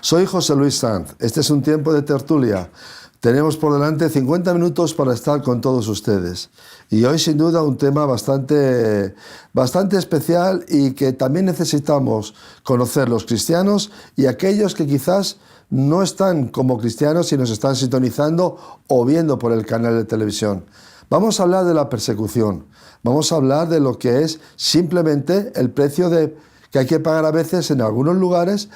Soy José Luis Sanz. Este es un tiempo de tertulia. Tenemos por delante 50 minutos para estar con todos ustedes. Y hoy, sin duda, un tema bastante especial y que también necesitamos conocer los cristianos y aquellos que quizás no están como cristianos y nos están sintonizando o viendo por el canal de televisión. Vamos a hablar de la persecución. Vamos a hablar de lo que es simplemente el precio que hay que pagar a veces en algunos lugares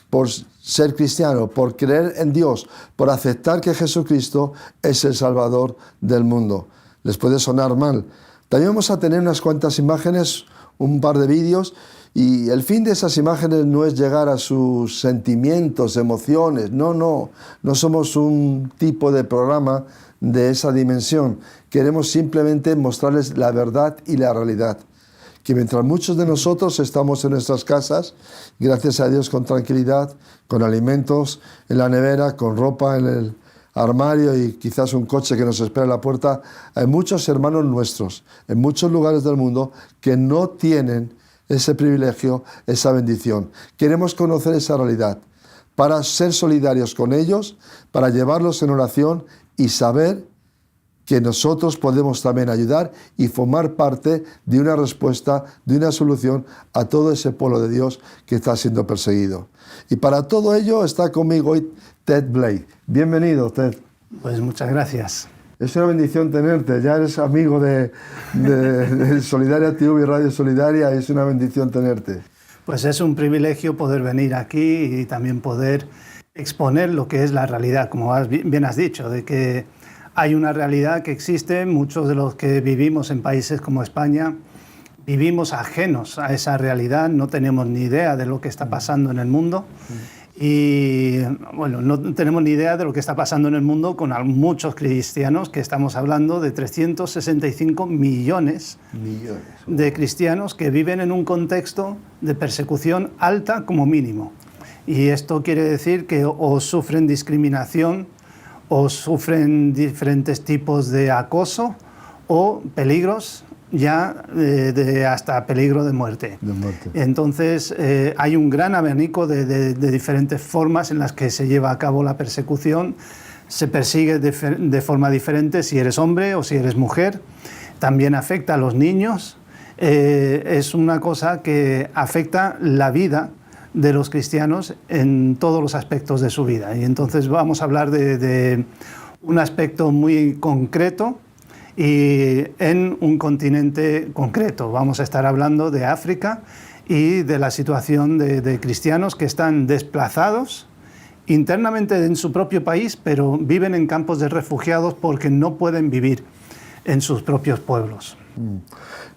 por ser cristiano, por creer en Dios, por aceptar que Jesucristo es el Salvador del mundo. Les puede sonar mal. También vamos a tener unas cuantas imágenes, un par de vídeos, y el fin de esas imágenes no es llegar a sus sentimientos, emociones. No somos un tipo de programa de esa dimensión. Queremos simplemente mostrarles la verdad y la realidad. Que mientras muchos de nosotros estamos en nuestras casas, gracias a Dios con tranquilidad, con alimentos en la nevera, con ropa en el armario y quizás un coche que nos espera en la puerta, hay muchos hermanos nuestros en muchos lugares del mundo que no tienen ese privilegio, esa bendición. Queremos conocer esa realidad para ser solidarios con ellos, para llevarlos en oración y saber que nosotros podemos también ayudar y formar parte de una respuesta, de una solución a todo ese pueblo de Dios que está siendo perseguido. Y para todo ello está conmigo hoy Ted Blake. Bienvenido, Ted. Pues muchas gracias. Es una bendición tenerte, ya eres amigo de Solidaria TV y Radio Solidaria, es una bendición tenerte. Pues es un privilegio poder venir aquí y también poder exponer lo que es la realidad, como bien has dicho, de que hay una realidad que existe. Muchos de los que vivimos en países como España vivimos ajenos a esa realidad, no tenemos ni idea de lo que está pasando en el mundo y bueno, no tenemos ni idea de lo que está pasando en el mundo con muchos cristianos, que estamos hablando de 365 millones de cristianos que viven en un contexto de persecución alta como mínimo. Y esto quiere decir que o sufren discriminación o sufren diferentes tipos de acoso o peligros ya hasta peligro de muerte. Entonces hay un gran abanico de diferentes formas en las que se lleva a cabo la persecución. Se persigue de forma diferente si eres hombre o si eres mujer. También afecta a los niños. Es una cosa que afecta la vida de los cristianos en todos los aspectos de su vida. Y entonces vamos a hablar de un aspecto muy concreto y en un continente concreto. Vamos a estar hablando de África y de la situación de cristianos que están desplazados internamente en su propio país, pero viven en campos de refugiados porque no pueden vivir en sus propios pueblos.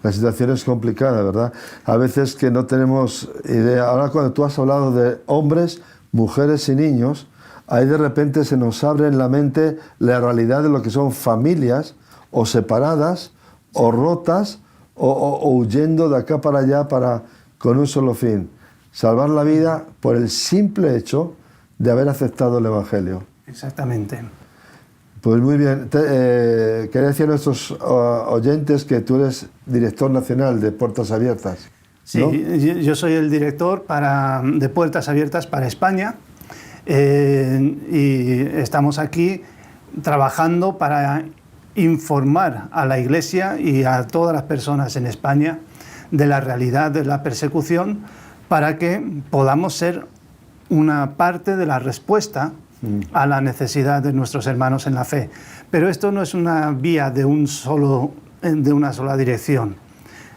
La situación es complicada, ¿verdad? A veces que no tenemos idea. Ahora cuando tú has hablado de hombres, mujeres y niños, ahí de repente se nos abre en la mente la realidad de lo que son familias o separadas o rotas o huyendo de acá para allá con un solo fin, salvar la vida por el simple hecho de haber aceptado el Evangelio. Exactamente. Pues muy bien. Quería decir a nuestros oyentes que tú eres director nacional de Puertas Abiertas, ¿no? Sí, yo soy el director de Puertas Abiertas para España y estamos aquí trabajando para informar a la Iglesia y a todas las personas en España de la realidad de la persecución para que podamos ser una parte de la respuesta a la necesidad de nuestros hermanos en la fe. Pero esto no es una vía de una sola dirección.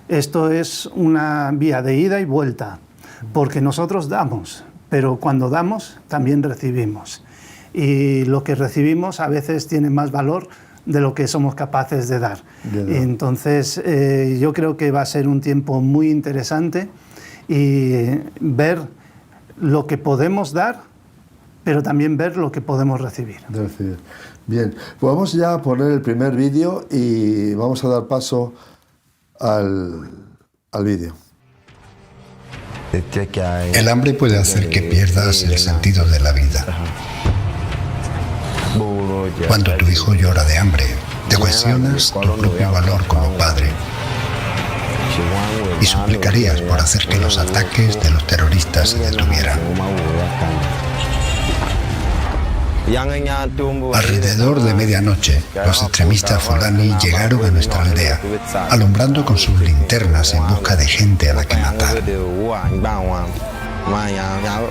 Esto es una vía de ida y vuelta, porque nosotros damos, pero cuando damos también recibimos. Y lo que recibimos a veces tiene más valor de lo que somos capaces de dar. Entonces, yo creo que va a ser un tiempo muy interesante y ver lo que podemos dar, pero también ver lo que podemos recibir. Bien, pues vamos ya a poner el primer vídeo y vamos a dar paso al vídeo. El hambre puede hacer que pierdas el sentido de la vida. Cuando tu hijo llora de hambre, te cuestionas tu propio valor como padre y suplicarías por hacer que los ataques de los terroristas se detuvieran. Alrededor de medianoche, los extremistas Fulani llegaron a nuestra aldea, alumbrando con sus linternas en busca de gente a la que matar.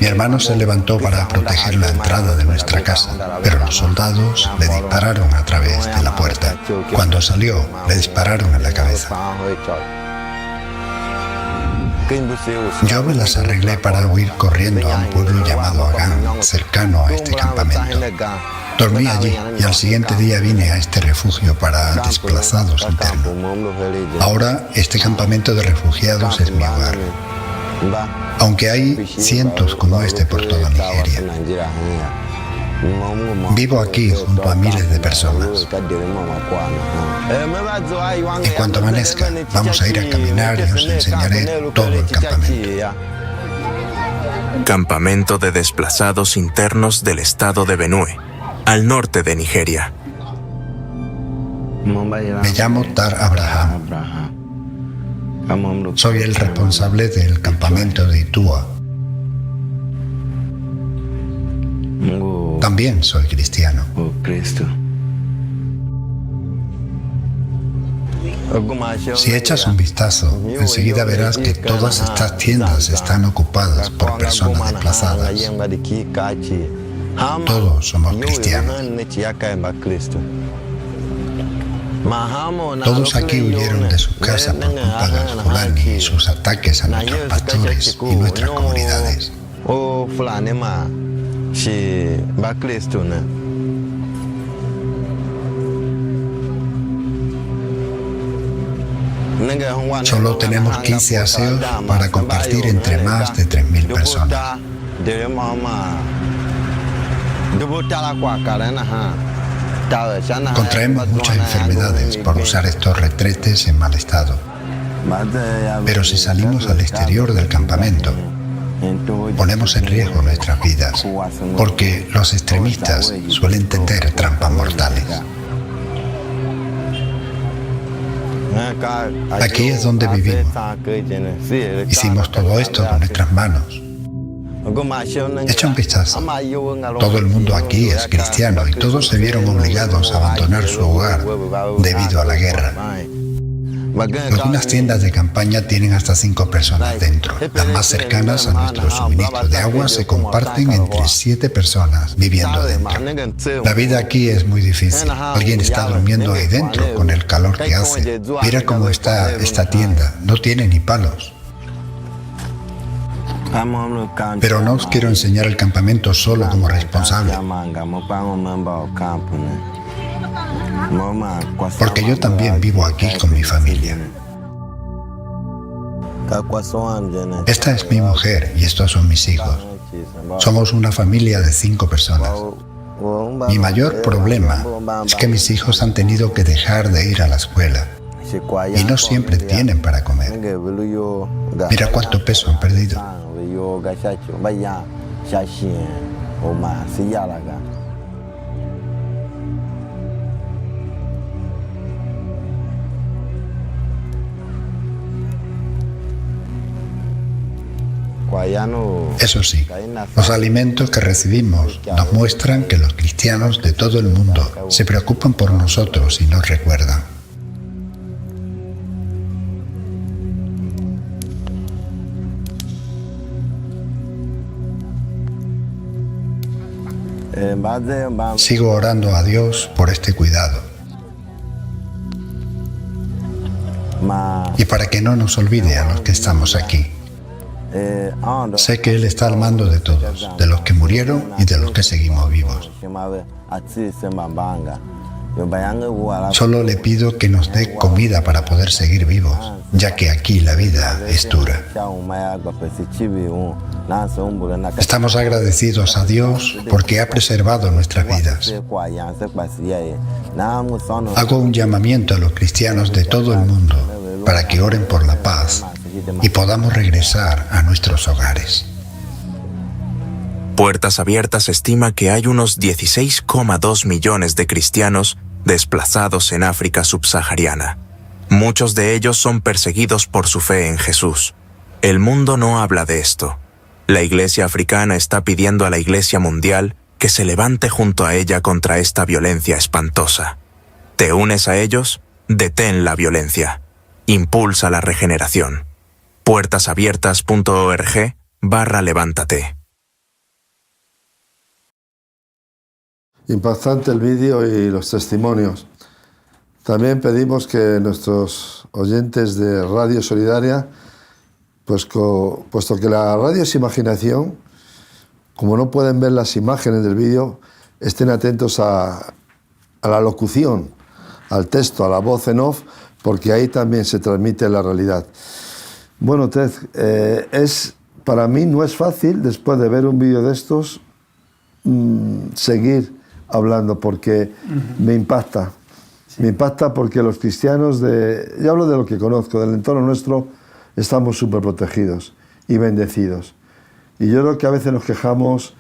Mi hermano se levantó para proteger la entrada de nuestra casa, pero los soldados le dispararon a través de la puerta. Cuando salió, le dispararon en la cabeza. Yo me las arreglé para huir corriendo a un pueblo llamado Agán, cercano a este campamento. Dormí allí y al siguiente día vine a este refugio para desplazados internos. Ahora este campamento de refugiados es mi hogar. Aunque hay cientos como este por toda Nigeria. Vivo aquí junto a miles de personas. En cuanto amanezca, vamos a ir a caminar y os enseñaré todo el campamento. Campamento de desplazados internos del estado de Benue, al norte de Nigeria. Me llamo Tar Abraham. Soy el responsable del campamento de Itua. También soy cristiano. Si echas un vistazo, enseguida verás que todas estas tiendas están ocupadas por personas desplazadas. Todos somos cristianos. Todos aquí huyeron de sus casas por culpa de los Fulani y sus ataques a nuestros pastores y nuestras comunidades. Solo tenemos 15 aseos para compartir entre más de 3.000 personas. Contraemos muchas enfermedades por usar estos retretes en mal estado. Pero si salimos al exterior del campamento, ponemos en riesgo nuestras vidas, porque los extremistas suelen tender trampas mortales. Aquí es donde vivimos. Hicimos todo esto con nuestras manos. Echa un vistazo. Todo el mundo aquí es cristiano y todos se vieron obligados a abandonar su hogar debido a la guerra. Algunas tiendas de campaña tienen hasta 5 personas dentro. Las más cercanas a nuestro suministro de agua se comparten entre 7 personas viviendo dentro. La vida aquí es muy difícil. Alguien está durmiendo ahí dentro con el calor que hace. Mira cómo está esta tienda. No tiene ni palos. Pero no os quiero enseñar el campamento solo como responsable, porque yo también vivo aquí con mi familia. Esta es mi mujer y estos son mis hijos. Somos una familia de 5 personas. Mi mayor problema es que mis hijos han tenido que dejar de ir a la escuela y no siempre tienen para comer. Mira cuánto peso han perdido. Eso sí, los alimentos que recibimos nos muestran que los cristianos de todo el mundo se preocupan por nosotros y nos recuerdan. Sigo orando a Dios por este cuidado y para que no nos olvide a los que estamos aquí. Sé que Él está al mando de todos, de los que murieron y de los que seguimos vivos. Solo le pido que nos dé comida para poder seguir vivos, ya que aquí la vida es dura. Estamos agradecidos a Dios porque ha preservado nuestras vidas. Hago un llamamiento a los cristianos de todo el mundo para que oren por la paz y podamos regresar a nuestros hogares. Puertas Abiertas estima que hay unos 16,2 millones de cristianos desplazados en África subsahariana. Muchos de ellos son perseguidos por su fe en Jesús. El mundo no habla de esto. La Iglesia africana está pidiendo a la Iglesia mundial que se levante junto a ella contra esta violencia espantosa. ¿Te unes a ellos? Detén la violencia. Impulsa la regeneración. puertasabiertas.org/levántate. Impactante el vídeo y los testimonios. También pedimos que nuestros oyentes de Radio Solidaria, puesto que la radio es imaginación, como no pueden ver las imágenes del vídeo, estén atentos a la locución, al texto, a la voz en off, porque ahí también se transmite la realidad. Bueno, Ted, para mí no es fácil, después de ver un vídeo de estos, seguir hablando, porque me impacta. Sí. Me impacta porque los cristianos, yo hablo de lo que conozco, del entorno nuestro, estamos súper protegidos y bendecidos. Y yo creo que a veces nos quejamos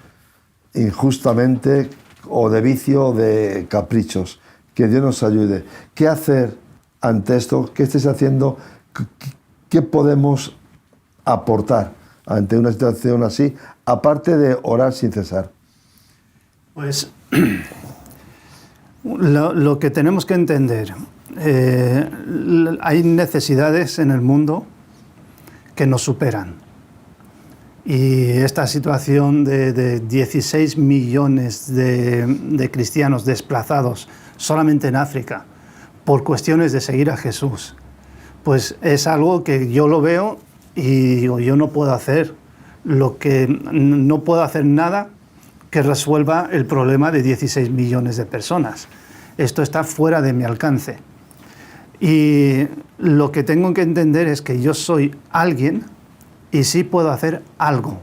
injustamente o de vicio o de caprichos. Que Dios nos ayude. ¿Qué hacer ante esto? ¿Qué estáis haciendo? ¿Qué podemos aportar ante una situación así, aparte de orar sin cesar? Pues lo que tenemos que entender, hay necesidades en el mundo que nos superan. Y esta situación de 16 millones de cristianos desplazados solamente en África por cuestiones de seguir a Jesús, pues es algo que yo lo veo y digo, yo no puedo hacer no puedo hacer nada que resuelva el problema de 16 millones de personas. Esto está fuera de mi alcance. Y lo que tengo que entender es que yo soy alguien y sí puedo hacer algo.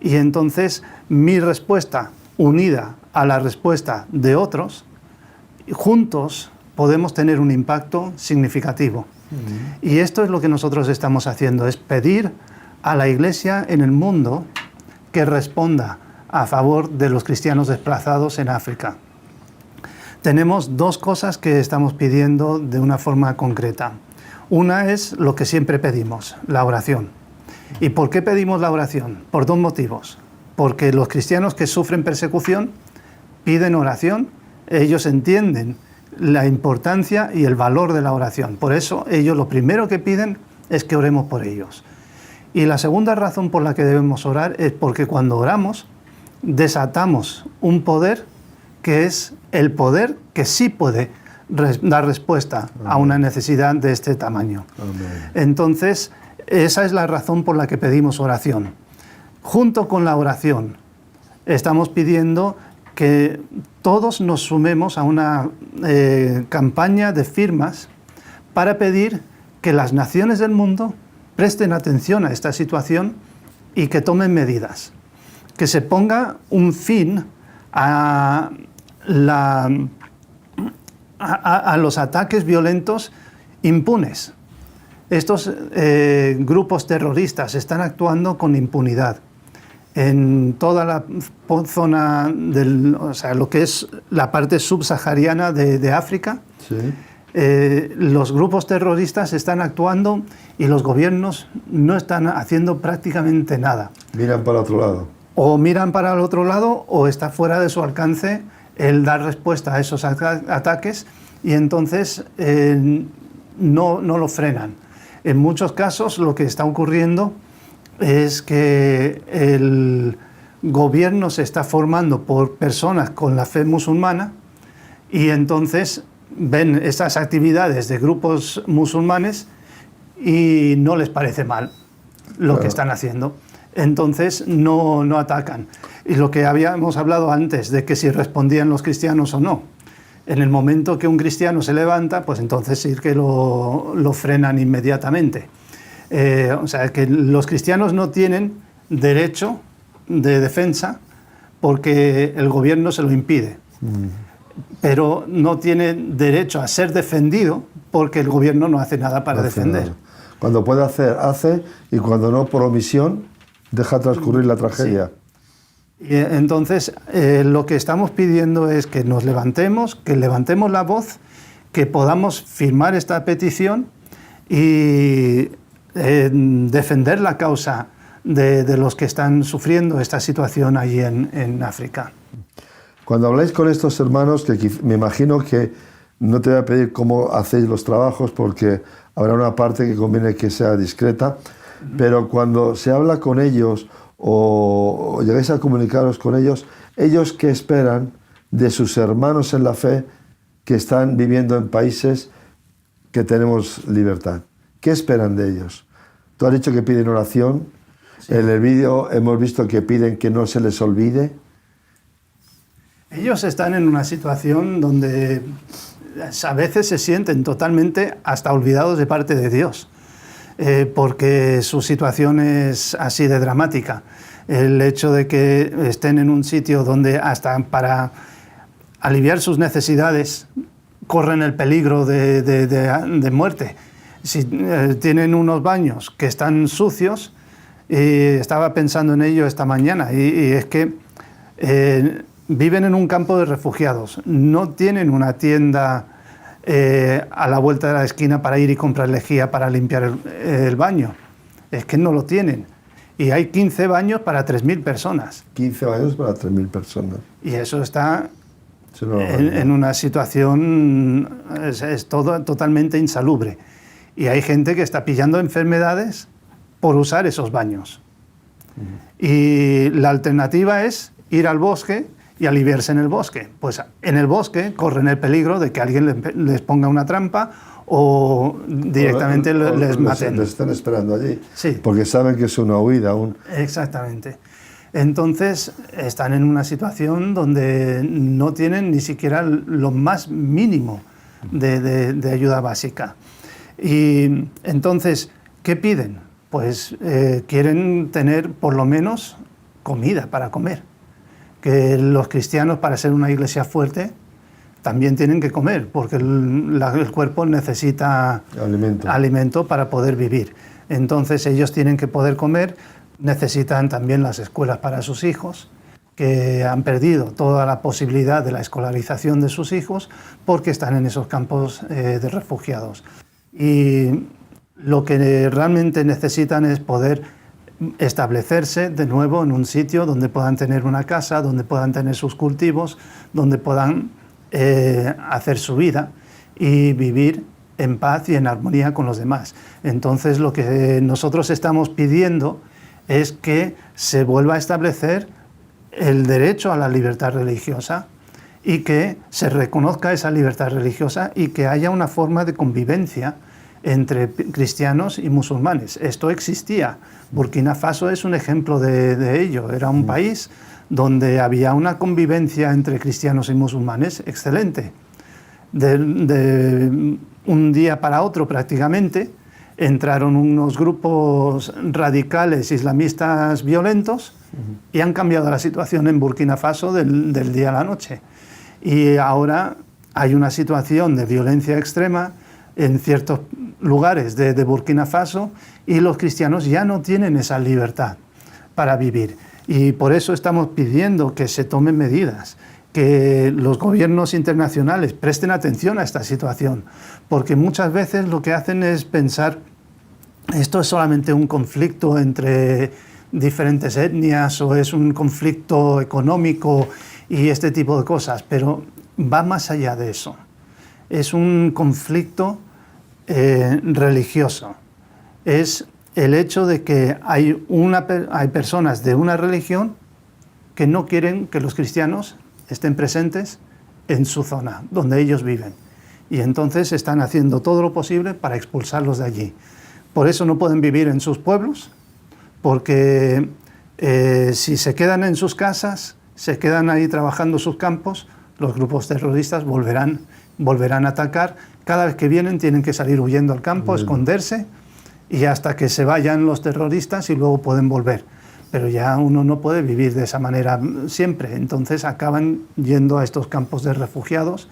Y entonces mi respuesta, unida a la respuesta de otros, juntos podemos tener un impacto significativo. Y esto es lo que nosotros estamos haciendo, es pedir a la Iglesia en el mundo que responda a favor de los cristianos desplazados en África. Tenemos dos cosas que estamos pidiendo de una forma concreta. Una es lo que siempre pedimos, la oración. ¿Y por qué pedimos la oración? Por dos motivos. Porque los cristianos que sufren persecución piden oración, ellos entienden la importancia y el valor de la oración. Por eso ellos lo primero que piden es que oremos por ellos. Y la segunda razón por la que debemos orar es porque cuando oramos desatamos un poder que es el poder que sí puede dar respuesta a una necesidad de este tamaño. Amén. Entonces, esa es la razón por la que pedimos oración. Junto con la oración, estamos pidiendo que todos nos sumemos a una campaña de firmas para pedir que las naciones del mundo presten atención a esta situación y que tomen medidas. Que se ponga un fin a los ataques violentos impunes. Estos grupos terroristas están actuando con impunidad en toda la zona, lo que es la parte subsahariana de África. Sí. Los grupos terroristas están actuando y los gobiernos no están haciendo prácticamente nada. Miran para otro lado. O miran para el otro lado o está fuera de su alcance el dar respuesta a esos ataques y entonces no lo frenan. En muchos casos lo que está ocurriendo es que el gobierno se está formando por personas con la fe musulmana y entonces ven esas actividades de grupos musulmanes y no les parece mal lo que están haciendo. Entonces no atacan. Y lo que habíamos hablado antes de que si respondían los cristianos o no. En el momento que un cristiano se levanta, pues entonces sí que lo frenan inmediatamente. O sea, que los cristianos no tienen derecho de defensa porque el gobierno se lo impide. Pero no tiene derecho a ser defendido porque el gobierno no hace nada para defender. Nada. Cuando puede hacer, hace, y cuando no, por omisión, deja transcurrir la tragedia. Sí. Y entonces, lo que estamos pidiendo es que nos levantemos, que levantemos la voz, que podamos firmar esta petición y defender la causa de los que están sufriendo esta situación allí en África. Cuando habláis con estos hermanos, que me imagino que no te voy a pedir cómo hacéis los trabajos, porque habrá una parte que conviene que sea discreta, pero cuando se habla con ellos o llegáis a comunicaros con ellos, ¿ellos qué esperan de sus hermanos en la fe que están viviendo en países que tenemos libertad? ¿Qué esperan de ellos? Tú has dicho que piden oración. Sí. En el vídeo hemos visto que piden que no se les olvide. Ellos están en una situación donde a veces se sienten totalmente hasta olvidados de parte de Dios, porque su situación es así de dramática. El hecho de que estén en un sitio donde hasta para aliviar sus necesidades corren el peligro de muerte. Si tienen unos baños que están sucios, estaba pensando en ello esta mañana, y es que viven en un campo de refugiados, no tienen una tienda a la vuelta de la esquina para ir y comprar lejía para limpiar el baño. Es que no lo tienen. Y hay 15 baños para 3.000 personas. 15 baños para 3.000 personas. Y eso está en una situación es todo totalmente insalubre. Y hay gente que está pillando enfermedades por usar esos baños. Y la alternativa es ir al bosque y aliviarse en el bosque. Pues en el bosque corren el peligro de que alguien les ponga una trampa o directamente les maten. Les están esperando allí, sí. Porque saben que es una huida aún. Exactamente. Entonces están en una situación donde no tienen ni siquiera lo más mínimo de ayuda básica. Y entonces, ¿qué piden? Pues quieren tener por lo menos comida para comer. Que los cristianos, para ser una iglesia fuerte, también tienen que comer, porque el cuerpo necesita alimento para poder vivir. Entonces ellos tienen que poder comer, necesitan también las escuelas para sus hijos, que han perdido toda la posibilidad de la escolarización de sus hijos porque están en esos campos de refugiados. Y lo que realmente necesitan es poder establecerse de nuevo en un sitio donde puedan tener una casa, donde puedan tener sus cultivos, donde puedan hacer su vida y vivir en paz y en armonía con los demás. Entonces lo que nosotros estamos pidiendo es que se vuelva a establecer el derecho a la libertad religiosa y que se reconozca esa libertad religiosa y que haya una forma de convivencia entre cristianos y musulmanes. Esto existía. Burkina Faso es un ejemplo de ello. Era un país donde había una convivencia entre cristianos y musulmanes excelente. De un día para otro prácticamente entraron unos grupos radicales islamistas violentos y han cambiado la situación en Burkina Faso del día a la noche. Y ahora hay una situación de violencia extrema en ciertos lugares de Burkina Faso y los cristianos ya no tienen esa libertad para vivir. Y por eso estamos pidiendo que se tomen medidas, que los gobiernos internacionales presten atención a esta situación, porque muchas veces lo que hacen es pensar esto es solamente un conflicto entre diferentes etnias o es un conflicto económico y este tipo de cosas, pero va más allá de eso. Es un conflicto religioso. Es el hecho de que hay personas de una religión que no quieren que los cristianos estén presentes en su zona, donde ellos viven. Y entonces están haciendo todo lo posible para expulsarlos de allí. Por eso no pueden vivir en sus pueblos, porque si se quedan en sus casas, se quedan ahí trabajando sus campos, los grupos terroristas volverán a atacar. Cada vez que vienen tienen que salir huyendo al campo, esconderse, y hasta que se vayan los terroristas y luego pueden volver. Pero ya uno no puede vivir de esa manera siempre. Entonces acaban yendo a estos campos de refugiados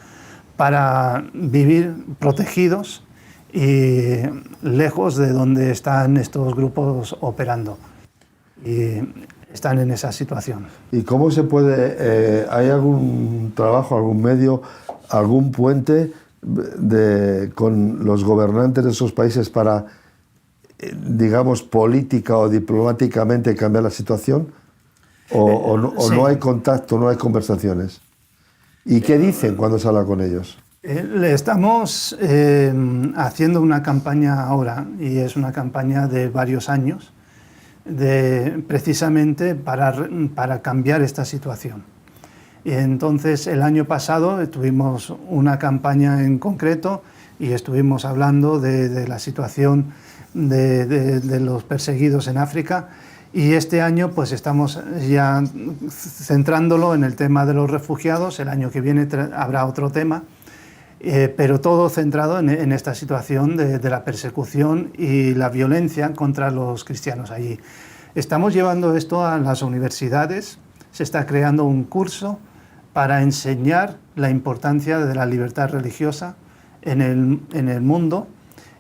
para vivir protegidos y lejos de donde están estos grupos operando. Y están en esa situación. ¿Y cómo se puede, hay algún trabajo, algún medio, algún puente con los gobernantes de esos países para digamos, política o diplomáticamente cambiar la situación? ¿O Sí. no hay contacto, no hay conversaciones? ¿Y qué dicen cuando se habla con ellos? Le estamos haciendo una campaña ahora, y es una campaña de varios años, precisamente para cambiar esta situación. Y entonces el año pasado tuvimos una campaña en concreto y estuvimos hablando de la situación de los perseguidos en África, y este año pues estamos ya centrándolo en el tema de los refugiados. El año que viene habrá otro tema, pero todo centrado en esta situación de la persecución y la violencia contra los cristianos allí. Estamos llevando esto a las universidades, se está creando un curso para enseñar la importancia de la libertad religiosa en el mundo,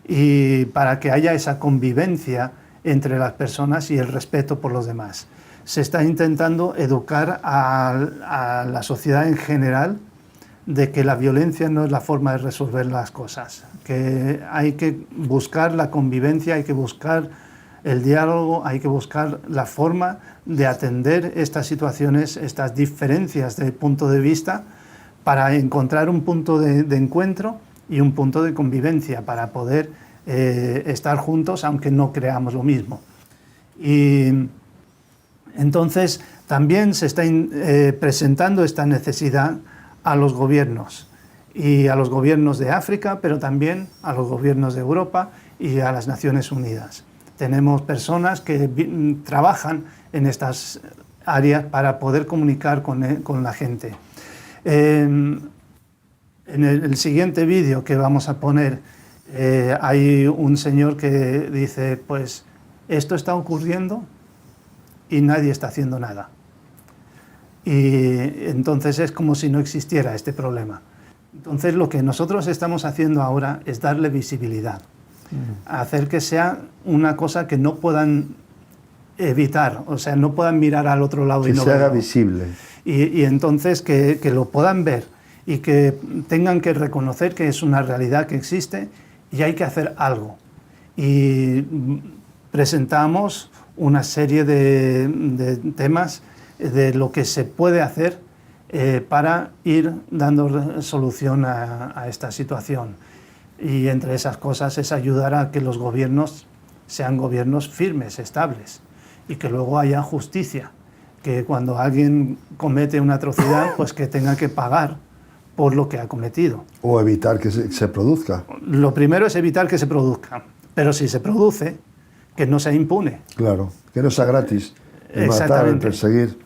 y para que haya esa convivencia entre las personas y el respeto por los demás. Se está intentando educar a la sociedad en general de que la violencia no es la forma de resolver las cosas, que hay que buscar la convivencia, hay que buscar el diálogo, hay que buscar la forma de atender estas situaciones, estas diferencias de punto de vista, para encontrar un punto de encuentro y un punto de convivencia, para poder estar juntos aunque no creamos lo mismo. Y entonces también se está presentando esta necesidad a los gobiernos, y a los gobiernos de África, pero también a los gobiernos de Europa y a las Naciones Unidas. Tenemos personas que trabajan en estas áreas para poder comunicar con la gente. En el siguiente vídeo que vamos a poner, hay un señor que dice, pues esto está ocurriendo y nadie está haciendo nada. Y entonces es como si no existiera este problema. Entonces lo que nosotros estamos haciendo ahora es darle visibilidad, hacer que sea una cosa que no puedan evitar, o sea, no puedan mirar al otro lado y no que se haga verlo. visible. Y entonces que lo puedan ver y que tengan que reconocer que es una realidad que existe y hay que hacer algo. Y presentamos una serie de temas de lo que se puede hacer para ir dando solución a esta situación. Y entre esas cosas es ayudar a que los gobiernos sean gobiernos firmes, estables, y que luego haya justicia, que cuando alguien comete una atrocidad, pues que tenga que pagar por lo que ha cometido. O evitar que se produzca. Lo primero es evitar que se produzca, pero si se produce, que no sea impune. Claro, que no sea gratis. El matar, el perseguir.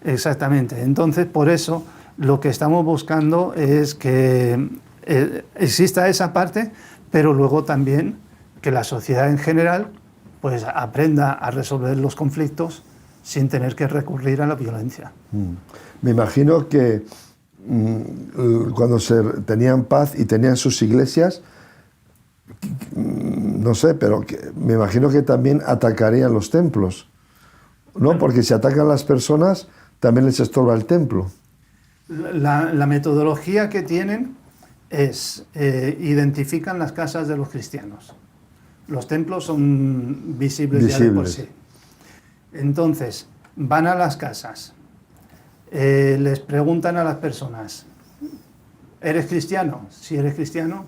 Exactamente. Entonces, por eso, lo que estamos buscando es que exista esa parte, pero luego también que la sociedad en general pues aprenda a resolver los conflictos sin tener que recurrir a la violencia. Me imagino que cuando tenían paz y tenían sus iglesias, no sé, pero me imagino que también atacarían los templos, ¿no? Porque si atacan las personas, también les estorba el templo. La metodología que tienen es identifican las casas de los cristianos. Los templos son visibles. Ya de por sí. Entonces, van a las casas, les preguntan a las personas, ¿eres cristiano? Si eres cristiano,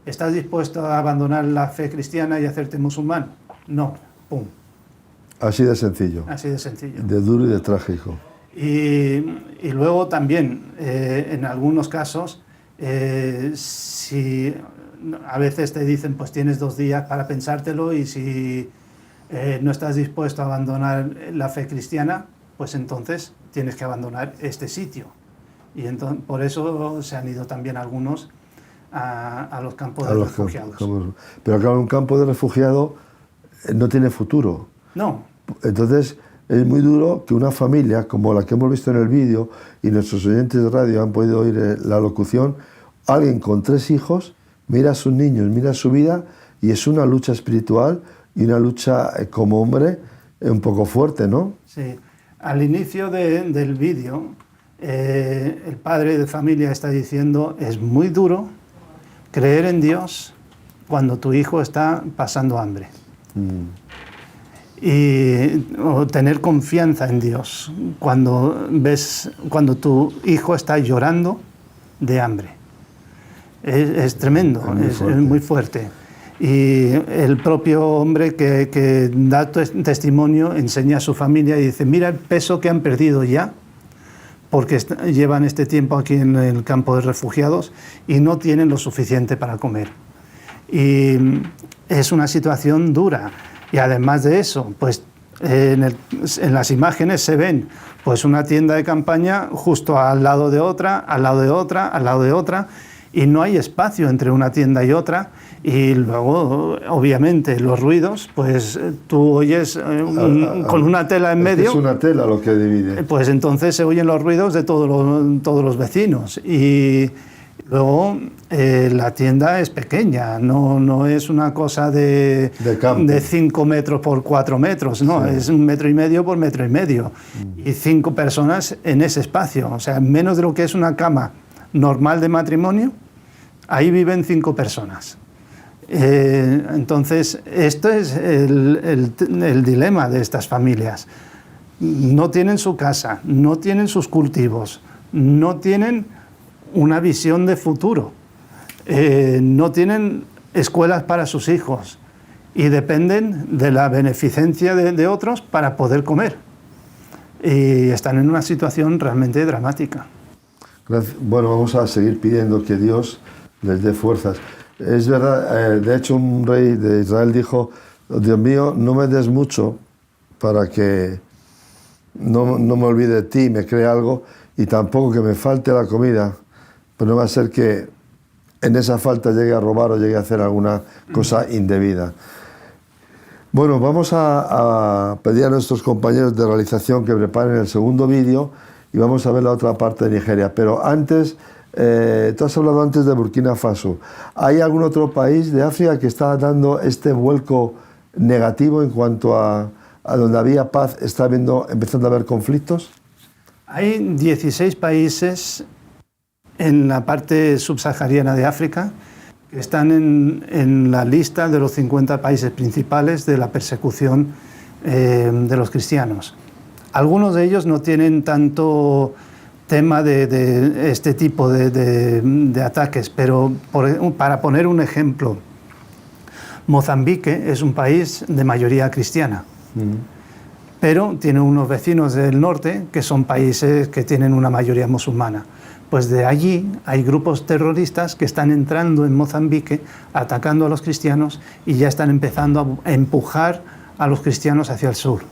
¿estás dispuesto a abandonar la fe cristiana y hacerte musulmán? No, pum. Así de sencillo. Así de sencillo. De duro y de trágico. Y luego también, en algunos casos, si a veces te dicen, pues tienes 2 días para pensártelo, y si no estás dispuesto a abandonar la fe cristiana, pues entonces tienes que abandonar este sitio. Y entonces, por eso se han ido también algunos a los campos de refugiados. Pero claro, un campo de refugiado no tiene futuro. No. Entonces es muy duro que una familia como la que hemos visto en el vídeo, y nuestros oyentes de radio han podido oír la locución, alguien con 3 hijos mira a sus niños, mira su vida, y es una lucha espiritual y una lucha como hombre un poco fuerte, ¿no? Sí. Al inicio del vídeo, el padre de familia está diciendo, es muy duro creer en Dios cuando tu hijo está pasando hambre. O tener confianza en Dios cuando tu hijo está llorando de hambre. Es tremendo, es muy fuerte. Y el propio hombre que da testimonio enseña a su familia y dice, mira el peso que han perdido ya, porque llevan este tiempo aquí en el campo de refugiados y no tienen lo suficiente para comer. Y es una situación dura. Y además de eso, pues en las imágenes se ven pues una tienda de campaña justo al lado de otra, al lado de otra, al lado de otra, y no hay espacio entre una tienda y otra. Y luego, obviamente, los ruidos, pues tú oyes con una tela en medio. Es una tela lo que divide. Pues entonces se oyen los ruidos de todos los vecinos. Y luego la tienda es pequeña, no es una cosa de 5 metros por 4 metros, no, sí. Es 1,5 metros por 1,5 metros. Y 5 personas en ese espacio, o sea, menos de lo que es una cama normal de matrimonio, ahí viven 5 personas. Entonces, esto es el dilema de estas familias. No tienen su casa, no tienen sus cultivos, no tienen una visión de futuro, no tienen escuelas para sus hijos y dependen de la beneficencia de otros para poder comer. Y están en una situación realmente dramática. Gracias. Bueno, vamos a seguir pidiendo que Dios les dé fuerzas. Es verdad, de hecho un rey de Israel dijo, Dios mío, no me des mucho para que no me olvide de ti, me cree algo, y tampoco que me falte la comida, pero no va a ser que en esa falta llegue a robar o llegue a hacer alguna cosa indebida. Bueno, vamos a pedir a nuestros compañeros de realización que preparen el segundo vídeo y vamos a ver la otra parte de Nigeria. Pero antes, tú has hablado antes de Burkina Faso. ¿Hay algún otro país de África que está dando este vuelco negativo en cuanto a donde había paz, está empezando a haber conflictos? Hay 16 países en la parte subsahariana de África que están en la lista de los 50 países principales de la persecución de los cristianos. Algunos de ellos no tienen tanto tema de este tipo de ataques, pero para poner un ejemplo, Mozambique es un país de mayoría cristiana, pero tiene unos vecinos del norte que son países que tienen una mayoría musulmana. Pues de allí hay grupos terroristas que están entrando en Mozambique, atacando a los cristianos y ya están empezando a empujar a los cristianos hacia el sur.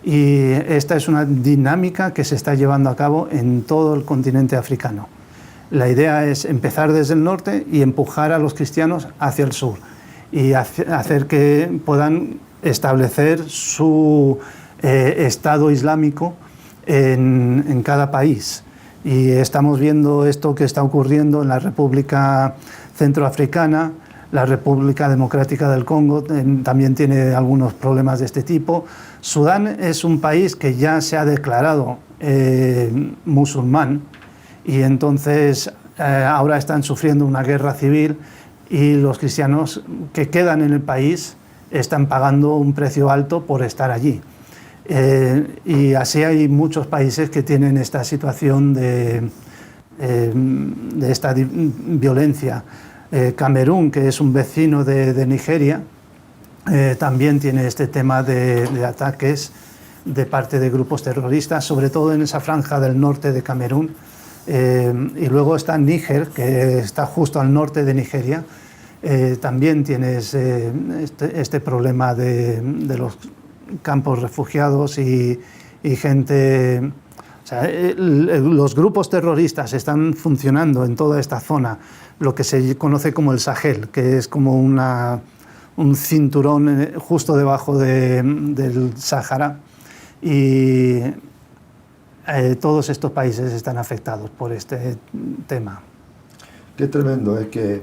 Y esta es una dinámica que se está llevando a cabo en todo el continente africano. La idea es empezar desde el norte y empujar a los cristianos hacia el sur y hacer que puedan establecer su Estado islámico en cada país. Y estamos viendo esto que está ocurriendo en la República Centroafricana, la República Democrática del Congo también tiene algunos problemas de este tipo. Sudán es un país que ya se ha declarado musulmán y entonces ahora están sufriendo una guerra civil y los cristianos que quedan en el país están pagando un precio alto por estar allí. Y así hay muchos países que tienen esta situación de esta violencia. Camerún, que es un vecino de Nigeria, también tiene este tema de ataques de parte de grupos terroristas, sobre todo en esa franja del norte de Camerún. Y luego está Níger, que está justo al norte de Nigeria. También tiene este problema de los campos refugiados y gente. O sea, los grupos terroristas están funcionando en toda esta zona, lo que se conoce como el Sahel, que es como un cinturón justo debajo del Sáhara, y todos estos países están afectados por este tema. Qué tremendo, es que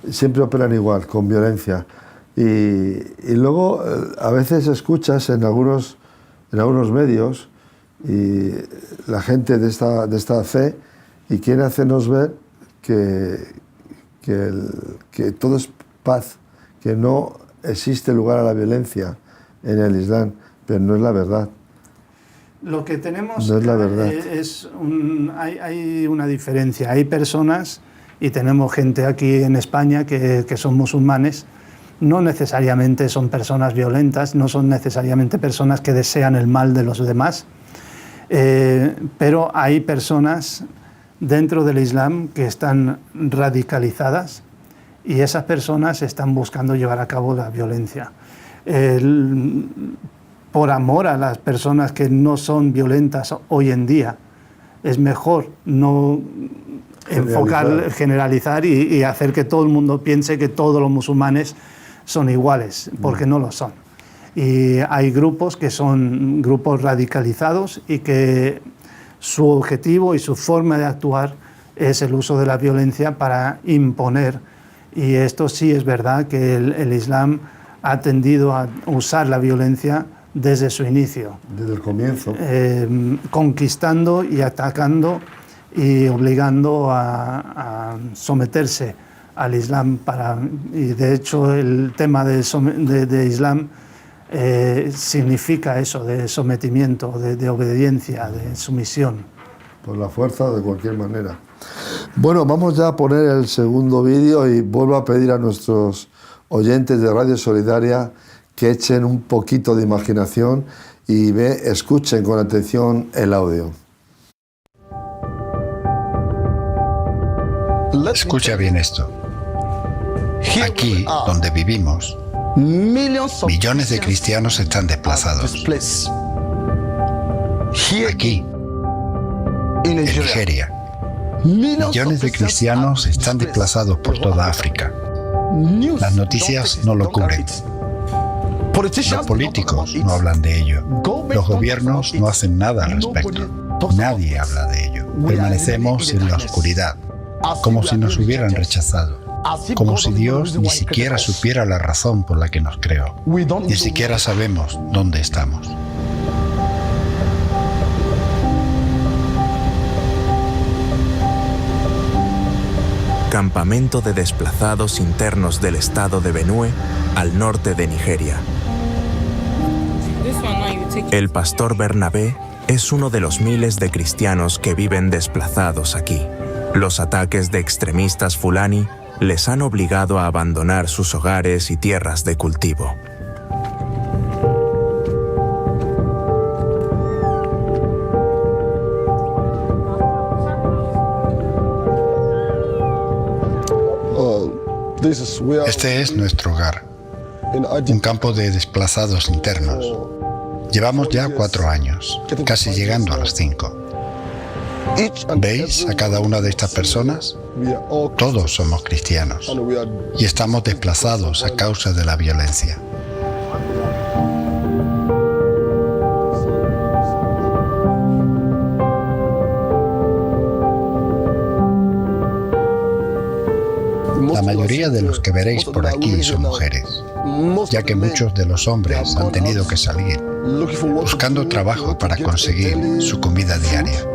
siempre operan igual, con violencia. Y luego a veces escuchas en algunos medios y la gente de esta fe y quiere hacernos ver que todo es paz, que no existe lugar a la violencia en el Islam, pero no es la verdad. Lo que tenemos no es la verdad. Hay una diferencia. Hay personas, y tenemos gente aquí en España que son musulmanes, no necesariamente son personas violentas, no son necesariamente personas que desean el mal de los demás, pero hay personas dentro del Islam que están radicalizadas y esas personas están buscando llevar a cabo la violencia. Por amor a las personas que no son violentas hoy en día, es mejor no generalizar y hacer que todo el mundo piense que todos los musulmanes son iguales, porque no lo son. Y hay grupos que son grupos radicalizados y que su objetivo y su forma de actuar es el uso de la violencia para imponer. Y esto sí es verdad que el Islam ha tendido a usar la violencia desde su inicio. Desde el comienzo. Conquistando y atacando y obligando a someterse al Islam. Y de hecho el tema de Islam significa eso, de sometimiento, de obediencia, de sumisión. Por la fuerza, de cualquier manera. Bueno, vamos ya a poner el segundo vídeo y vuelvo a pedir a nuestros oyentes de Radio Solidaria que echen un poquito de imaginación y escuchen con atención el audio. Escucha bien esto. Aquí, donde vivimos, millones de cristianos están desplazados. Aquí, en Nigeria, millones de cristianos están desplazados por toda África. Las noticias no lo cubren. Los políticos no hablan de ello. Los gobiernos no hacen nada al respecto. Nadie habla de ello. Permanecemos en la oscuridad, como si nos hubieran rechazado. Como si Dios ni siquiera supiera la razón por la que nos creó. Ni siquiera sabemos dónde estamos. Campamento de desplazados internos del estado de Benue, al norte de Nigeria. El pastor Bernabé es uno de los miles de cristianos que viven desplazados aquí. Los ataques de extremistas fulani les han obligado a abandonar sus hogares y tierras de cultivo. Este es nuestro hogar, un campo de desplazados internos. Llevamos ya 4 años, casi llegando a los 5. ¿Veis a cada una de estas personas? Todos somos cristianos y estamos desplazados a causa de la violencia. La mayoría de los que veréis por aquí son mujeres, ya que muchos de los hombres han tenido que salir buscando trabajo para conseguir su comida diaria.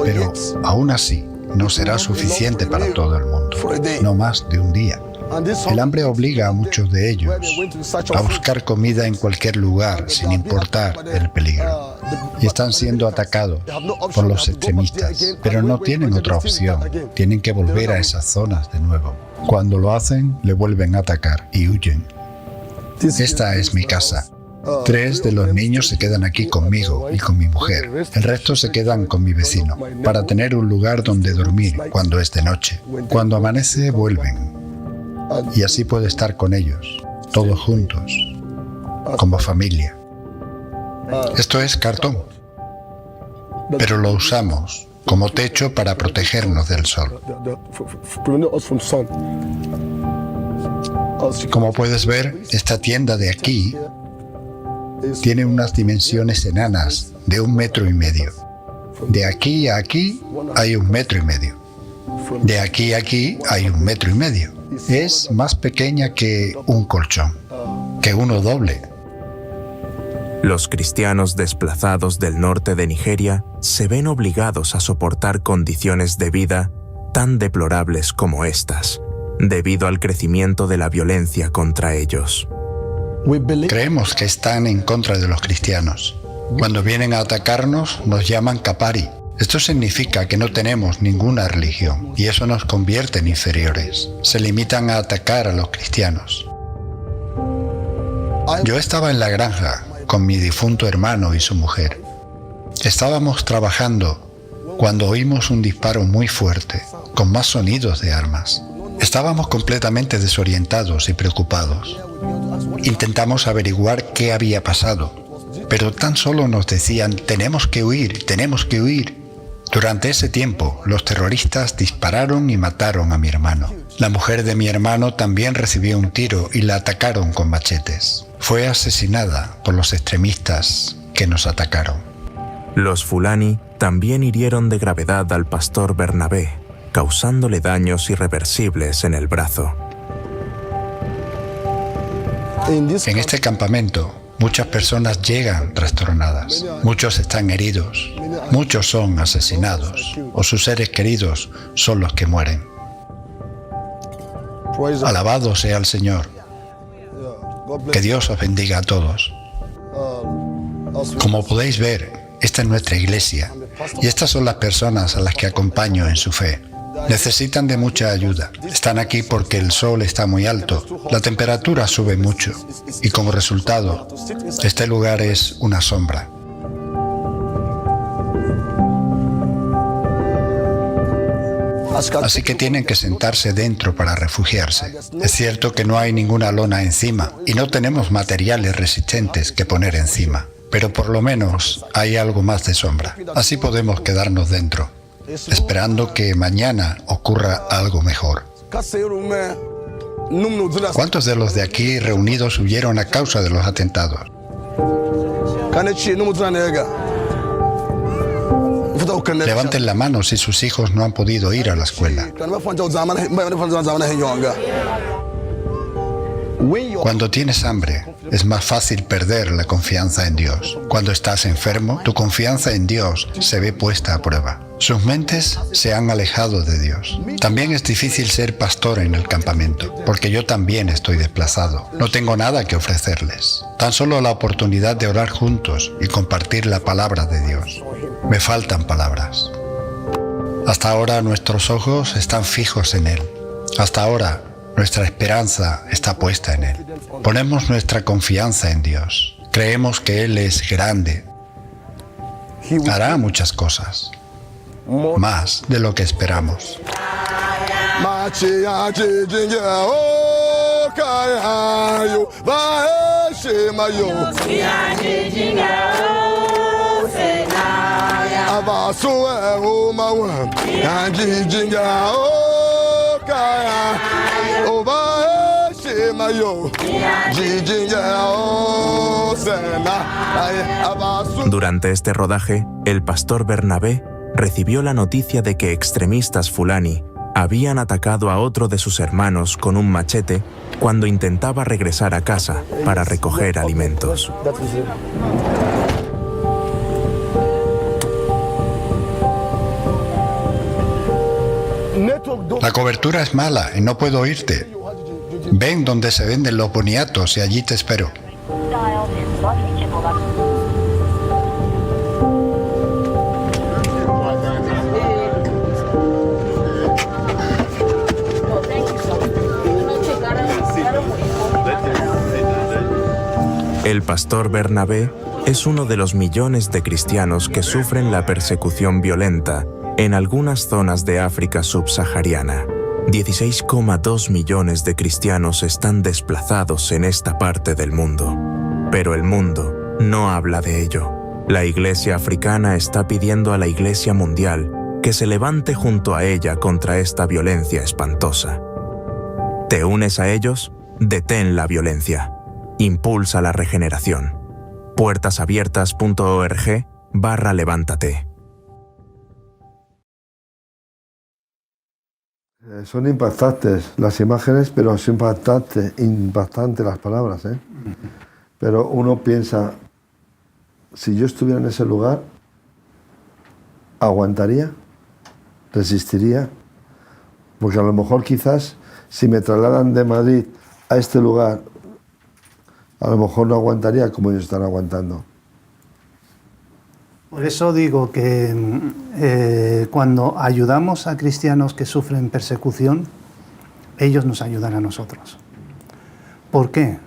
Pero aún así, no será suficiente para todo el mundo, no más de un día. El hambre obliga a muchos de ellos a buscar comida en cualquier lugar, sin importar el peligro. Y están siendo atacados por los extremistas, pero no tienen otra opción. Tienen que volver a esas zonas de nuevo. Cuando lo hacen, le vuelven a atacar y huyen. Esta es mi casa. 3 de los niños se quedan aquí conmigo y con mi mujer. El resto se quedan con mi vecino, para tener un lugar donde dormir cuando es de noche. Cuando amanece, vuelven. Y así puedo estar con ellos, todos juntos, como familia. Esto es cartón, pero lo usamos como techo para protegernos del sol. Como puedes ver, esta tienda de aquí tiene unas dimensiones enanas de 1,5 metros. De aquí a aquí hay 1,5 metros. De aquí a aquí hay 1,5 metros. Es más pequeña que un colchón, que uno doble. Los cristianos desplazados del norte de Nigeria se ven obligados a soportar condiciones de vida tan deplorables como estas, debido al crecimiento de la violencia contra ellos. Creemos que están en contra de los cristianos. Cuando vienen a atacarnos, nos llaman Kapari. Esto significa que no tenemos ninguna religión y eso nos convierte en inferiores. Se limitan a atacar a los cristianos. Yo estaba en la granja con mi difunto hermano y su mujer. Estábamos trabajando cuando oímos un disparo muy fuerte, con más sonidos de armas. Estábamos completamente desorientados y preocupados. Intentamos averiguar qué había pasado, pero tan solo nos decían, tenemos que huir, tenemos que huir. Durante ese tiempo, los terroristas dispararon y mataron a mi hermano. La mujer de mi hermano también recibió un tiro y la atacaron con machetes. Fue asesinada por los extremistas que nos atacaron. Los Fulani también hirieron de gravedad al pastor Bernabé, causándole daños irreversibles en el brazo. En este campamento, muchas personas llegan trastornadas. Muchos están heridos. Muchos son asesinados. O sus seres queridos son los que mueren. Alabado sea el Señor. Que Dios os bendiga a todos. Como podéis ver, esta es nuestra iglesia. Y estas son las personas a las que acompaño en su fe. Necesitan de mucha ayuda. Están aquí porque el sol está muy alto, la temperatura sube mucho y como resultado, este lugar es una sombra. Así que tienen que sentarse dentro para refugiarse. Es cierto que no hay ninguna lona encima y no tenemos materiales resistentes que poner encima, pero por lo menos hay algo más de sombra. Así podemos quedarnos dentro, esperando que mañana ocurra algo mejor. ¿Cuántos de los de aquí reunidos huyeron a causa de los atentados? Levanten la mano si sus hijos no han podido ir a la escuela. Cuando tienes hambre, es más fácil perder la confianza en Dios. Cuando estás enfermo, tu confianza en Dios se ve puesta a prueba. Sus mentes se han alejado de Dios. También es difícil ser pastor en el campamento, porque yo también estoy desplazado. No tengo nada que ofrecerles. Tan solo la oportunidad de orar juntos y compartir la palabra de Dios. Me faltan palabras. Hasta ahora nuestros ojos están fijos en Él. Hasta ahora nuestra esperanza está puesta en Él. Ponemos nuestra confianza en Dios. Creemos que Él es grande. Hará muchas cosas. Más de lo que esperamos. Durante este rodaje, el pastor Bernabé recibió la noticia de que extremistas fulani habían atacado a otro de sus hermanos con un machete cuando intentaba regresar a casa para recoger alimentos. La cobertura es mala y no puedo oírte. Ven donde se venden los boniatos y allí te espero. El pastor Bernabé es uno de los millones de cristianos que sufren la persecución violenta en algunas zonas de África subsahariana. 16,2 millones de cristianos están desplazados en esta parte del mundo. Pero el mundo no habla de ello. La Iglesia africana está pidiendo a la Iglesia mundial que se levante junto a ella contra esta violencia espantosa. ¿Te unes a ellos? Detén la violencia. Impulsa la regeneración. puertasabiertas.org/levántate. Son impactantes las imágenes, pero es impactante las palabras, ¿eh? Pero uno piensa, si yo estuviera en ese lugar, ¿aguantaría? ¿Resistiría? Porque a lo mejor quizás si me trasladan de Madrid a este lugar, a lo mejor no aguantaría como ellos están aguantando. Por eso digo que cuando ayudamos a cristianos que sufren persecución, ellos nos ayudan a nosotros. ¿Por qué?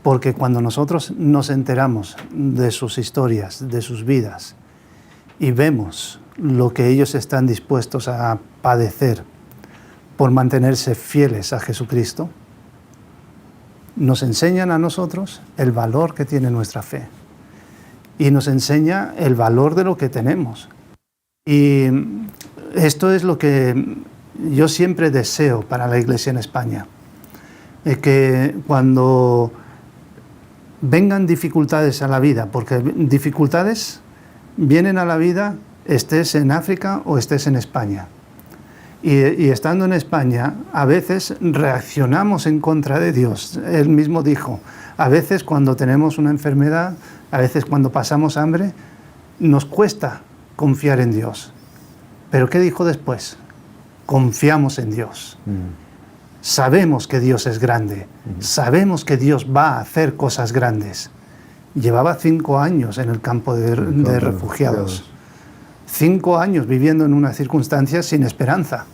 Porque cuando nosotros nos enteramos de sus historias, de sus vidas, y vemos lo que ellos están dispuestos a padecer por mantenerse fieles a Jesucristo, nos enseñan a nosotros el valor que tiene nuestra fe y nos enseña el valor de lo que tenemos. Y esto es lo que yo siempre deseo para la Iglesia en España, que cuando vengan dificultades a la vida, porque dificultades vienen a la vida estés en África o estés en España. Y estando en España, a veces reaccionamos en contra de Dios. Él mismo dijo, a veces cuando tenemos una enfermedad, a veces cuando pasamos hambre, nos cuesta confiar en Dios. Pero ¿qué dijo después? Confiamos en Dios. Sabemos que Dios es grande. Sabemos que Dios va a hacer cosas grandes. Llevaba 5 años en el campo de refugiados. 5 años viviendo en una circunstancia sin esperanza,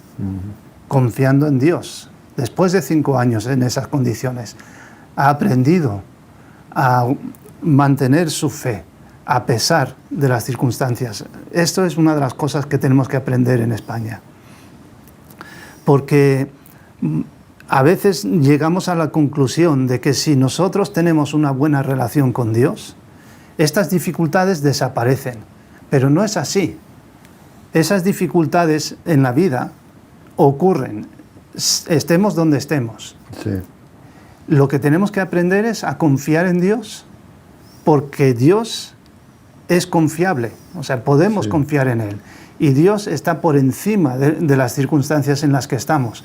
confiando en Dios. Después de 5 años en esas condiciones, ha aprendido a mantener su fe a pesar de las circunstancias. Esto es una de las cosas que tenemos que aprender en España. Porque a veces llegamos a la conclusión de que si nosotros tenemos una buena relación con Dios, estas dificultades desaparecen. Pero no es así. Esas dificultades en la vida ocurren, estemos donde estemos. Sí. Lo que tenemos que aprender es a confiar en Dios, porque Dios es confiable, o sea, podemos confiar en Él. Y Dios está por encima de las circunstancias en las que estamos.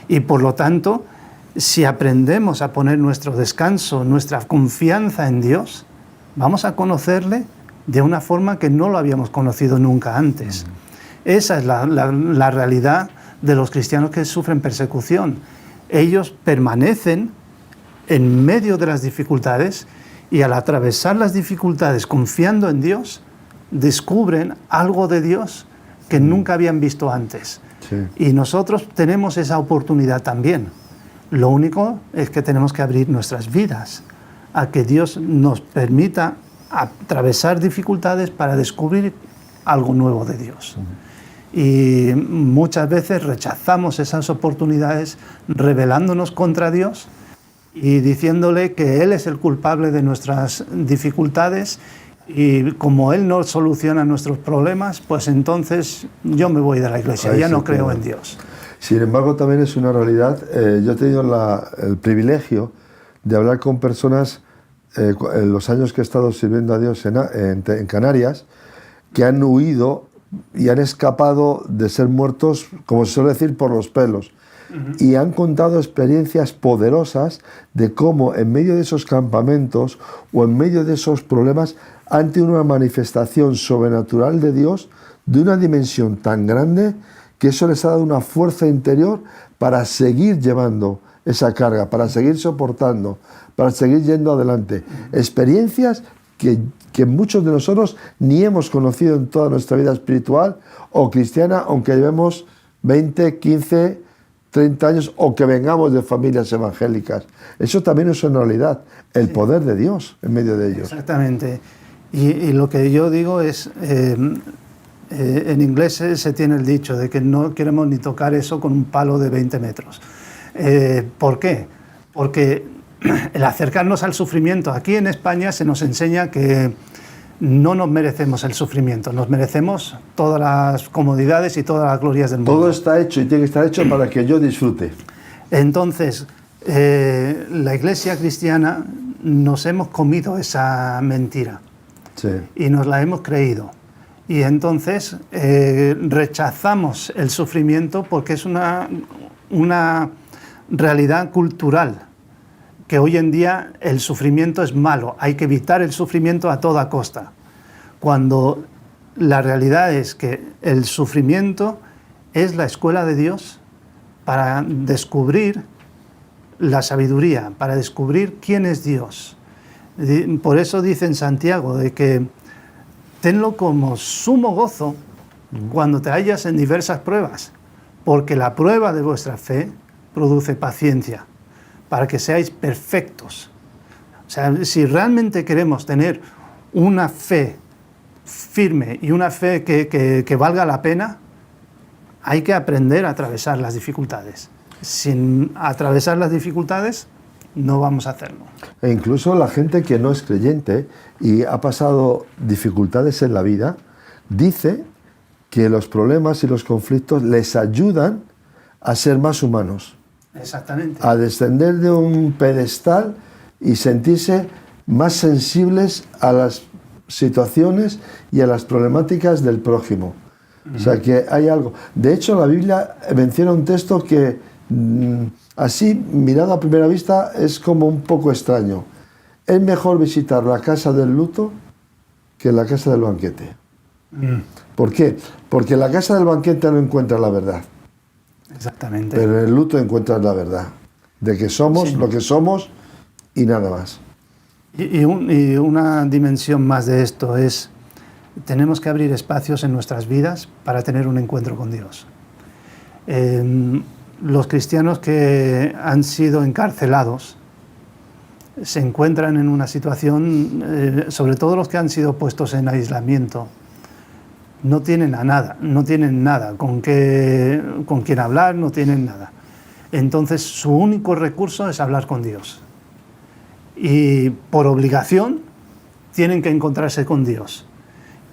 Y por lo tanto, si aprendemos a poner nuestro descanso, nuestra confianza en Dios, vamos a conocerle de una forma que no lo habíamos conocido nunca antes. Esa es la realidad de los cristianos que sufren persecución. Ellos permanecen en medio de las dificultades y al atravesar las dificultades confiando en Dios, descubren algo de Dios que nunca habían visto antes. Sí. Y nosotros tenemos esa oportunidad también. Lo único es que tenemos que abrir nuestras vidas a que Dios nos permita atravesar dificultades para descubrir algo nuevo de Dios. Y muchas veces rechazamos esas oportunidades rebelándonos contra Dios y diciéndole que Él es el culpable de nuestras dificultades y como Él no soluciona nuestros problemas, pues entonces yo me voy de la iglesia, ya no creo en Dios. Sin embargo, también es una realidad. Yo he tenido el privilegio de hablar con personas en los años que he estado sirviendo a Dios en Canarias, que han huido y han escapado de ser muertos, como se suele decir, por los pelos. Y han contado experiencias poderosas de cómo en medio de esos campamentos o en medio de esos problemas han tenido una manifestación sobrenatural de Dios de una dimensión tan grande que eso les ha dado una fuerza interior para seguir llevando esa carga, para seguir soportando, para seguir yendo adelante. Experiencias que muchos de nosotros ni hemos conocido en toda nuestra vida espiritual o cristiana, aunque llevemos 20, 15, 30 años o que vengamos de familias evangélicas. Eso también es una realidad, el poder de Dios en medio de ellos. Exactamente. Y lo que yo digo es, en inglés se tiene el dicho de que no queremos ni tocar eso con un palo de 20 metros. ¿Por qué? Porque el acercarnos al sufrimiento, aquí en España se nos enseña que no nos merecemos el sufrimiento, nos merecemos todas las comodidades y todas las glorias del mundo. Todo está hecho y tiene que estar hecho para que yo disfrute. Entonces, la Iglesia cristiana nos hemos comido esa mentira y nos la hemos creído. Y entonces rechazamos el sufrimiento porque es una realidad cultural, que hoy en día el sufrimiento es malo, hay que evitar el sufrimiento a toda costa, cuando la realidad es que el sufrimiento es la escuela de Dios para descubrir la sabiduría, para descubrir quién es Dios Por eso dice en Santiago de que tenlo como sumo gozo cuando te hallas en diversas pruebas, porque la prueba de vuestra fe produce paciencia, para que seáis perfectos. O sea, si realmente queremos tener una fe firme y una fe que valga la pena, hay que aprender a atravesar las dificultades. Sin atravesar las dificultades, no vamos a hacerlo. E incluso la gente que no es creyente y ha pasado dificultades en la vida, dice que los problemas y los conflictos les ayudan a ser más humanos. Exactamente. A descender de un pedestal y sentirse más sensibles a las situaciones y a las problemáticas del prójimo. O sea que hay algo. De hecho, la Biblia menciona un texto que así, mirado a primera vista, es como un poco extraño. Es mejor visitar la casa del luto que la casa del banquete. ¿Por qué? Porque en la casa del banquete no encuentras la verdad. Exactamente. Pero en el luto encuentras la verdad. De que somos lo que somos y nada más. Y una dimensión más de esto es, tenemos que abrir espacios en nuestras vidas para tener un encuentro con Dios. Los cristianos que han sido encarcelados se encuentran en una situación, sobre todo los que han sido puestos en aislamiento, no tienen nada con quien hablar, no tienen nada. Entonces su único recurso es hablar con Dios. Y por obligación tienen que encontrarse con Dios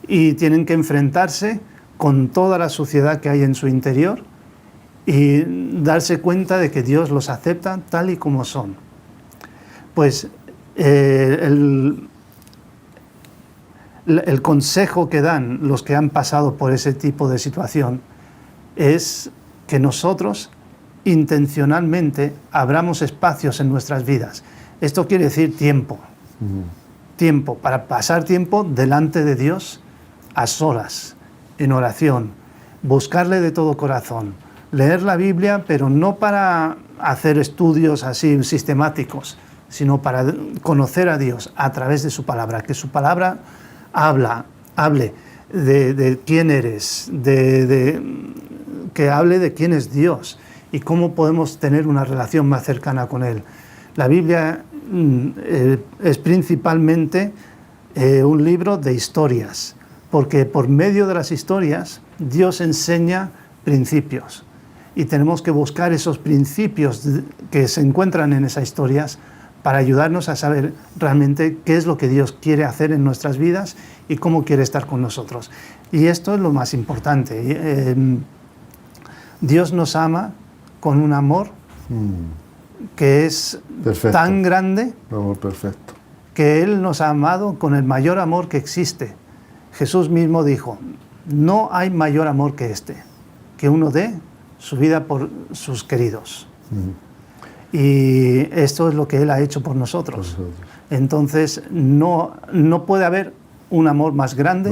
y tienen que enfrentarse con toda la suciedad que hay en su interior y darse cuenta de que Dios los acepta tal y como son. Pues el consejo que dan los que han pasado por ese tipo de situación es que nosotros intencionalmente abramos espacios en nuestras vidas. Esto quiere decir tiempo. Tiempo, para pasar tiempo delante de Dios a solas, en oración, buscarle de todo corazón, leer la Biblia, pero no para hacer estudios así sistemáticos, sino para conocer a Dios a través de su palabra, que su palabra hable de quién eres, que hable de quién es Dios y cómo podemos tener una relación más cercana con Él. La Biblia es principalmente un libro de historias, porque por medio de las historias Dios enseña principios y tenemos que buscar esos principios que se encuentran en esas historias para ayudarnos a saber realmente qué es lo que Dios quiere hacer en nuestras vidas y cómo quiere estar con nosotros. Y esto es lo más importante. Dios nos ama con un amor que es perfecto, tan grande, amor perfecto, que Él nos ha amado con el mayor amor que existe. Jesús mismo dijo, no hay mayor amor que este, que uno dé su vida por sus queridos. Y esto es lo que Él ha hecho por nosotros. Entonces no puede haber un amor más grande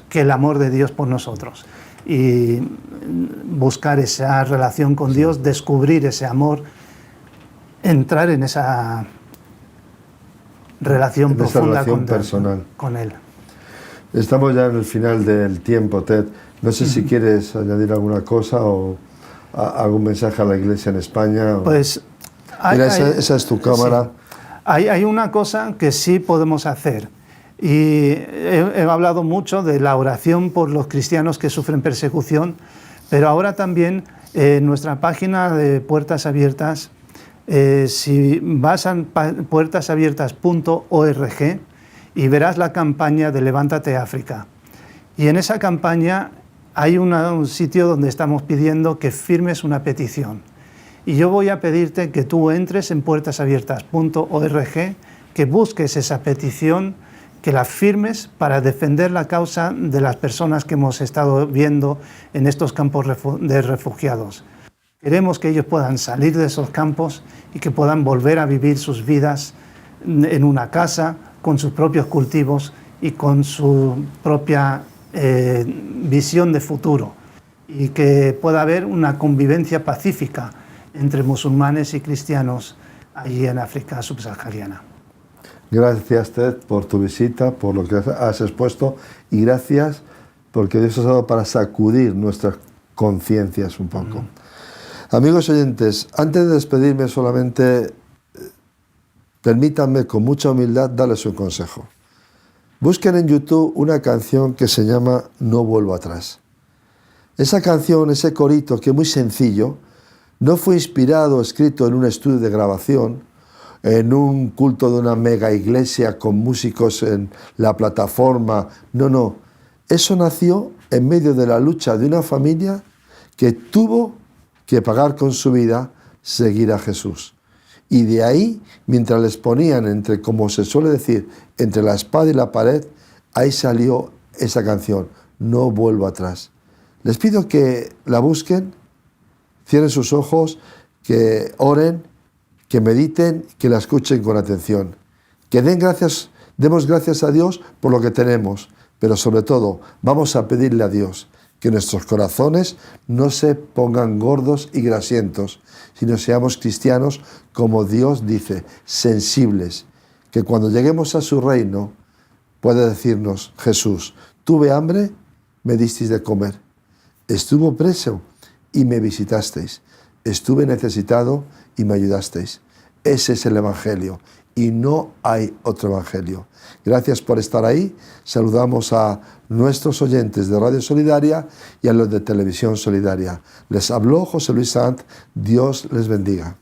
que el amor de Dios por nosotros. Y buscar esa relación con Dios, descubrir ese amor, entrar en esa relación profunda con Él. Estamos ya en el final del tiempo, Ted. No sé si quieres añadir alguna cosa o algún mensaje a la Iglesia en España. Pues mira, esa es tu cámara. Sí. Hay una cosa que sí podemos hacer. Y he hablado mucho de la oración por los cristianos que sufren persecución, pero ahora también en nuestra página de Puertas Abiertas, si vas a puertasabiertas.org y verás la campaña de Levántate África. Y en esa campaña hay un sitio donde estamos pidiendo que firmes una petición. Y yo voy a pedirte que tú entres en puertasabiertas.org, que busques esa petición, que la firmes para defender la causa de las personas que hemos estado viendo en estos campos de refugiados. Queremos que ellos puedan salir de esos campos y que puedan volver a vivir sus vidas en una casa, con sus propios cultivos y con su propia visión de futuro. Y que pueda haber una convivencia pacífica entre musulmanes y cristianos allí en África subsahariana. Gracias, Ted, por tu visita, por lo que has expuesto, y gracias porque Dios ha dado para sacudir nuestras conciencias un poco. Amigos oyentes, antes de despedirme solamente permítanme con mucha humildad darles un consejo. Busquen en YouTube una canción que se llama No vuelvo atrás. Esa canción, ese corito, que es muy sencillo, no fue inspirado o escrito en un estudio de grabación, en un culto de una mega iglesia con músicos en la plataforma. No. Eso nació en medio de la lucha de una familia que tuvo que pagar con su vida seguir a Jesús. Y de ahí, mientras les ponían entre, como se suele decir, entre la espada y la pared, ahí salió esa canción, No vuelvo atrás. Les pido que la busquen, cierren sus ojos, que oren, que mediten, que la escuchen con atención. Que demos gracias a Dios por lo que tenemos, pero sobre todo vamos a pedirle a Dios que nuestros corazones no se pongan gordos y grasientos, sino seamos cristianos como Dios dice, sensibles, que cuando lleguemos a su reino pueda decirnos, Jesús, tuve hambre, me disteis de comer, estuve preso y me visitasteis, estuve necesitado y me ayudasteis. Ese es el Evangelio y no hay otro Evangelio. Gracias por estar ahí. Saludamos a nuestros oyentes de Radio Solidaria y a los de Televisión Solidaria. Les habló José Luis Sant. Dios les bendiga.